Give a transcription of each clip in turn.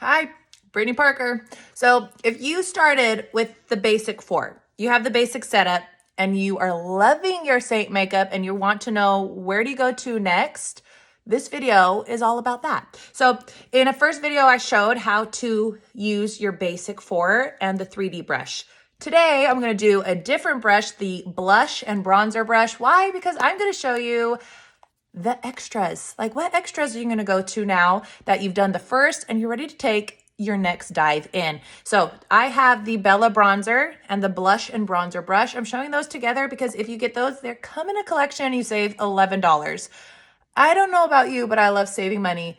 Hi, Brittany Parker. So if you started with the basic 4, you have the basic setup and you are loving your Seint makeup and you want to know where do you go to next, this video is all about that. So in a first video, I showed how to use your basic 4 and the 3D brush. Today, I'm gonna do a different brush, the blush and bronzer brush. Why? Because I'm gonna show you the extras. Like, what extras are you gonna go to now that you've done the first and you're ready to take your next dive in? So I have the Bella bronzer and the blush and bronzer brush. I'm showing those together because if you get those, they come in a collection and you save $11. I don't know about you, but I love saving money.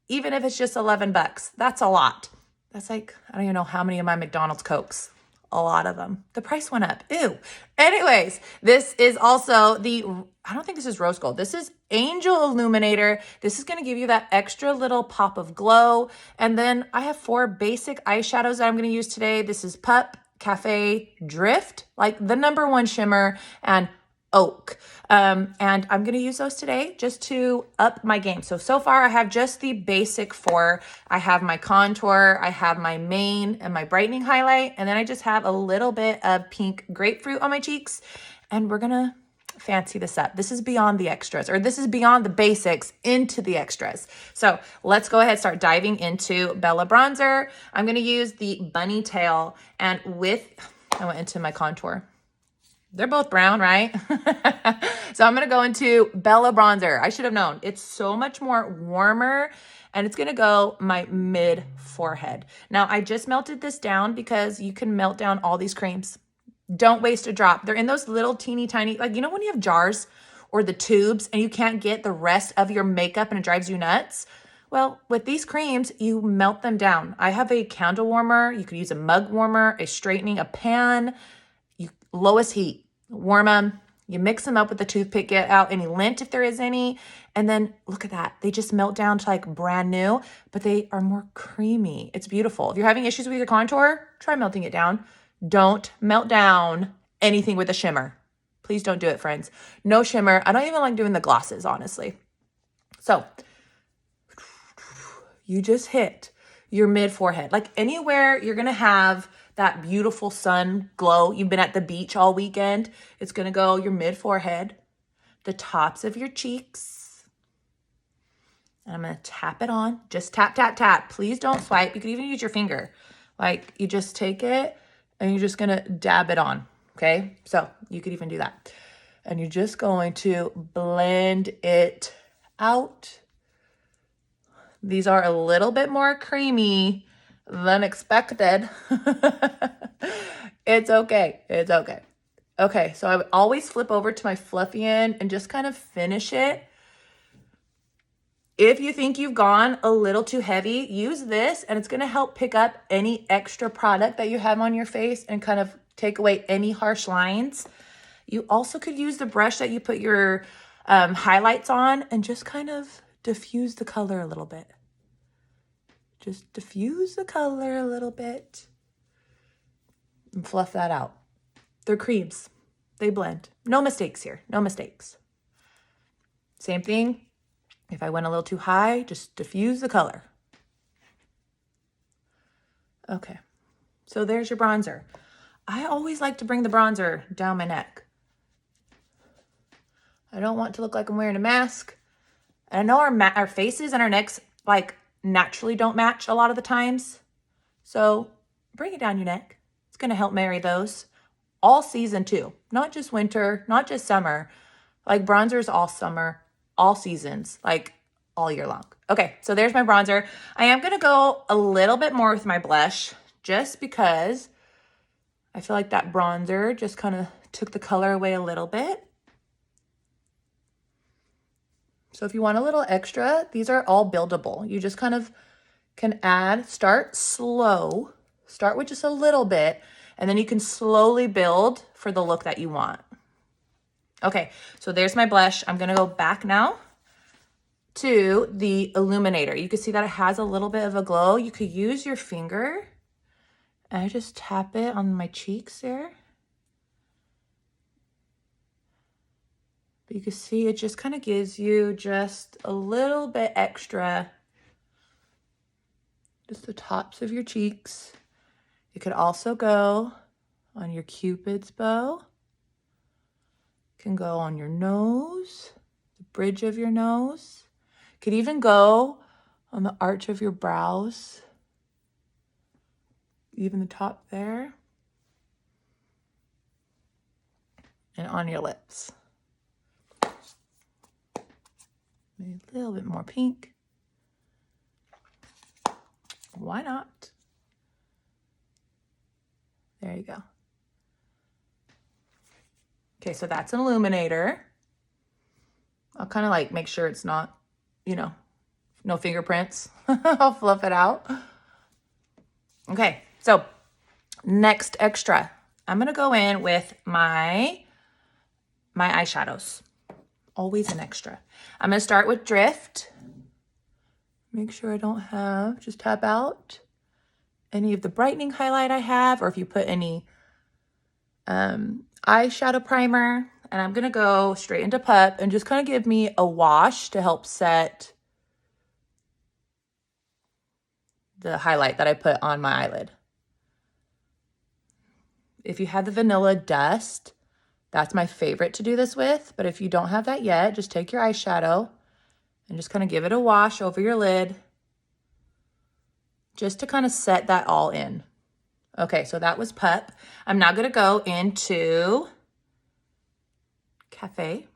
Even if it's just 11 bucks, that's a lot. That's like, I don't even know how many of my McDonald's Cokes. A lot of them. The price went up. Ew. Anyways, this is also the, I don't think this is rose gold. This is Angel Illuminator. This is going to give you that extra little pop of glow. And then I have 4 basic eyeshadows that I'm going to use today. This is Pup, Cafe, Drift, like the #1 shimmer, and Oak. And I'm going to use those today just to up my game. So far I have just the basic 4. I have my contour, I have my main and my brightening highlight, and then I just have a little bit of pink grapefruit on my cheeks, and we're going to fancy this up. This is beyond the extras, or this is beyond the basics into the extras. So let's go ahead and start diving into Bella bronzer. I'm going to use the bunny tail, and I went into my contour. They're both brown, right? So I'm going to go into Bella bronzer. I should have known. It's so much more warmer, and it's going to go my mid forehead. Now, I just melted this down because you can melt down all these creams. Don't waste a drop. They're in those little teeny tiny, like, you know when you have jars or the tubes and you can't get the rest of your makeup and it drives you nuts? Well, with these creams, you melt them down. I have a candle warmer. You could use a mug warmer, a straightening, a pan. Lowest heat, warm them, you mix them up with the toothpick, get out any lint if there is any, and then look at that. They just melt down to like brand new, but they are more creamy. It's beautiful. If you're having issues with your contour, try melting it down. Don't melt down anything with a shimmer. Please don't do it, friends. No shimmer. I don't even like doing the glosses, honestly. So you just hit your mid forehead. Like anywhere you're going to have that beautiful sun glow. You've been at the beach all weekend. It's going to go your mid forehead, the tops of your cheeks. And I'm going to tap it on. Just tap, tap, tap. Please don't swipe. You could even use your finger. Like you just take it and you're just going to dab it on. Okay. So you could even do that. And you're just going to blend it out. These are a little bit more creamy than expected. It's okay. It's okay. Okay, so I would always flip over to my fluffy end and just kind of finish it. If you think you've gone a little too heavy, use this and it's going to help pick up any extra product that you have on your face and kind of take away any harsh lines. You also could use the brush that you put your highlights on and just kind of diffuse the color a little bit. Just diffuse the color a little bit and fluff that out. They're creams. They blend. No mistakes here. No mistakes. Same thing. If I went a little too high, just diffuse the color. Okay. So there's your bronzer. I always like to bring the bronzer down my neck. I don't want to look like I'm wearing a mask. And I know our faces and our necks like naturally don't match a lot of the times. So bring it down your neck. It's going to help marry those all season too. Not just winter, not just summer. Like bronzers all summer, all seasons, like all year long. Okay, so there's my bronzer. I am going to go a little bit more with my blush just because I feel like that bronzer just kind of took the color away a little bit. So if you want a little extra, these are all buildable. You just kind of can add, start slow, start with just a little bit, and then you can slowly build for the look that you want. Okay, so there's my blush. I'm gonna go back now to the Illuminator. You can see that it has a little bit of a glow. You could use your finger and I just tap it on my cheeks there. But you can see it just kind of gives you just a little bit extra just the tops of your cheeks. It could also go on your Cupid's bow. It can go on your nose, the bridge of your nose. It could even go on the arch of your brows, even the top there, and on your lips. Maybe a little bit more pink. Why not? There you go. Okay, so that's an illuminator. I'll kind of like make sure it's not, you know, no fingerprints. I'll fluff it out. Okay, so next extra. I'm gonna go in with my eyeshadows. Always an extra. I'm gonna start with Drift. Make sure I don't have, just tap out any of the brightening highlight I have, or if you put any eyeshadow primer. And I'm gonna go straight into Pup and just kind of give me a wash to help set the highlight that I put on my eyelid. If you have the Vanilla Dust, that's my favorite to do this with. But if you don't have that yet, just take your eyeshadow and just kind of give it a wash over your lid, just to kind of set that all in. Okay, so that was Pup. I'm now gonna go into Cafe.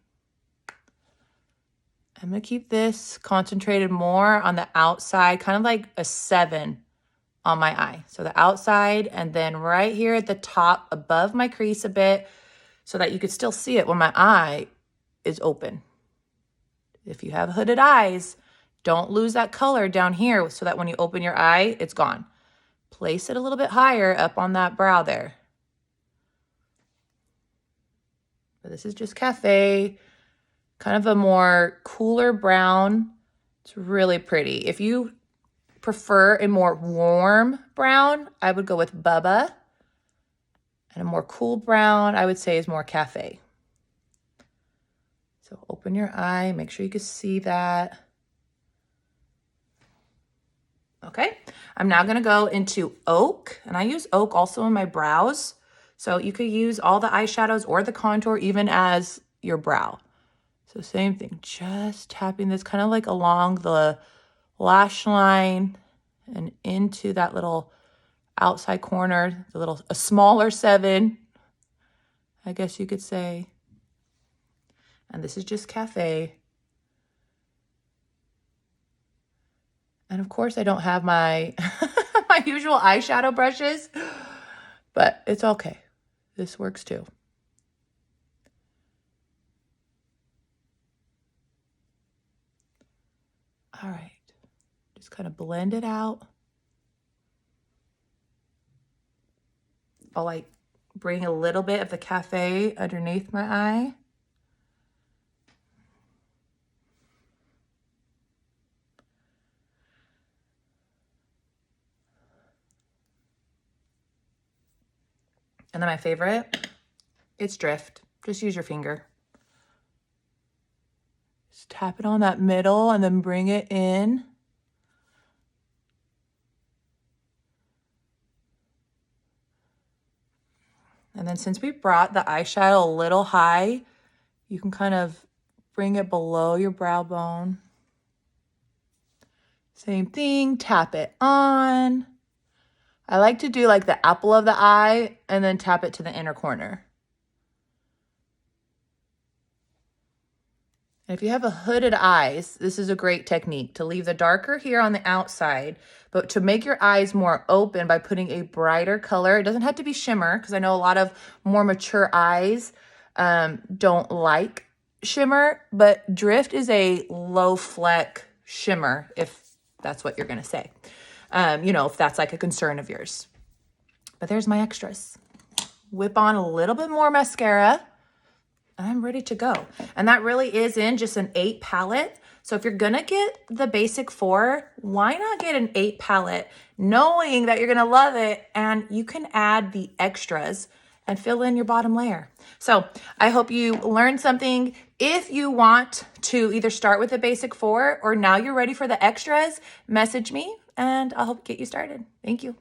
I'm gonna keep this concentrated more on the outside, kind of like a 7 on my eye. So the outside, and then right here at the top above my crease a bit, so that you could still see it when my eye is open. If you have hooded eyes, don't lose that color down here so that when you open your eye, it's gone. Place it a little bit higher up on that brow there. But this is just Cafe, kind of a more cooler brown. It's really pretty. If you prefer a more warm brown, I would go with Bubba. And a more cool brown, I would say, is more Cafe. So open your eye, make sure you can see that. Okay, I'm now gonna go into Oak, and I use Oak also in my brows. So you could use all the eyeshadows or the contour even as your brow. So same thing, just tapping this kind of like along the lash line and into that little outside corner, a smaller 7, I guess you could say. And this is just Cafe. And of course I don't have my my usual eyeshadow brushes, but it's okay. This works too. All right, just kind of blend it out. I'll like bring a little bit of the Cafe underneath my eye. And then my favorite, it's Drift. Just use your finger. Just tap it on that middle and then bring it in. And then since we brought the eyeshadow a little high, you can kind of bring it below your brow bone. Same thing, tap it on. I like to do like the apple of the eye and then tap it to the inner corner. And if you have a hooded eyes, this is a great technique to leave the darker here on the outside, but to make your eyes more open by putting a brighter color. It doesn't have to be shimmer, because I know a lot of more mature eyes don't like shimmer, but Drift is a low fleck shimmer, if that's what you're gonna say. You know, if that's like a concern of yours. But there's my extras. Whip on a little bit more mascara. I'm ready to go. And that really is in just an 8 palette. So if you're gonna get the basic 4, why not get an 8 palette, knowing that you're gonna love it and you can add the extras and fill in your bottom layer. So I hope you learned something. If you want to either start with the basic 4 or now you're ready for the extras, message me and I'll help get you started. Thank you.